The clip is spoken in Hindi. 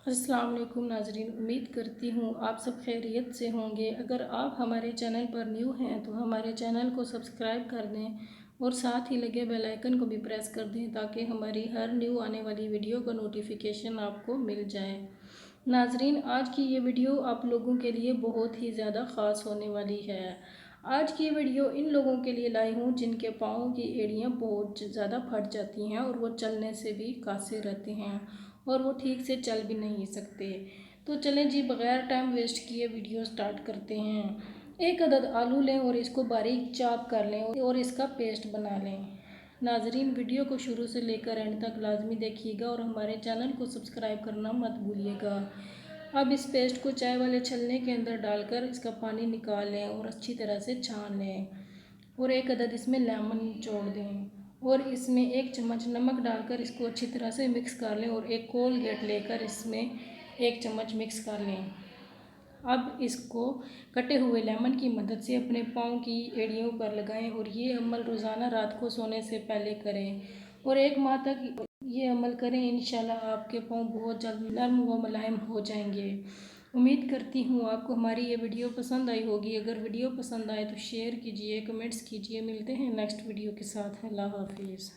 अस्सलाम वालेकुम नाजरीन, उम्मीद करती हूँ आप सब खैरियत से होंगे। अगर आप हमारे चैनल पर न्यू हैं तो हमारे चैनल को सब्सक्राइब कर दें और साथ ही लगे बेल आइकन को भी प्रेस कर दें ताकि हमारी हर न्यू आने वाली वीडियो का नोटिफिकेशन आपको मिल जाए। नाजरीन, आज की ये वीडियो आप लोगों के लिए बहुत ही ज़्यादा ख़ास होने वाली है। आज की वीडियो इन लोगों के लिए लाई हूँ जिनके पाँव की एड़ियाँ बहुत ज़्यादा फट जाती हैं और वो चलने से भी कासिर रहते हैं और वो ठीक से चल भी नहीं सकते। तो चलें जी, बग़ैर टाइम वेस्ट किए वीडियो स्टार्ट करते हैं। एक अदद आलू लें और इसको बारीक चॉप कर लें और इसका पेस्ट बना लें। नाजरीन, वीडियो को शुरू से लेकर एंड तक लाजमी देखिएगा और हमारे चैनल को सब्सक्राइब करना मत भूलिएगा। अब इस पेस्ट को चाय वाले छलने के अंदर डालकर इसका पानी निकाल लें और अच्छी तरह से छान लें और एक अदद इसमें लेमन निचोड़ दें और इसमें 1 चम्मच नमक डालकर इसको अच्छी तरह से मिक्स कर लें और एक कोलगेट लेकर इसमें 1 चम्मच मिक्स कर लें। अब इसको कटे हुए लेमन की मदद से अपने पाँव की एड़ियों पर लगाएं और ये अमल रोज़ाना रात को सोने से पहले करें और 1 माह तक ये अमल करें। इंशाल्लाह आपके पाँव बहुत जल्द नर्म व मुलायम हो जाएंगे। उम्मीद करती हूँ आपको हमारी ये वीडियो पसंद आई होगी। अगर वीडियो पसंद आए तो शेयर कीजिए, कमेंट्स कीजिए। मिलते हैं नेक्स्ट वीडियो के साथ। अल्लाह हाफिज़।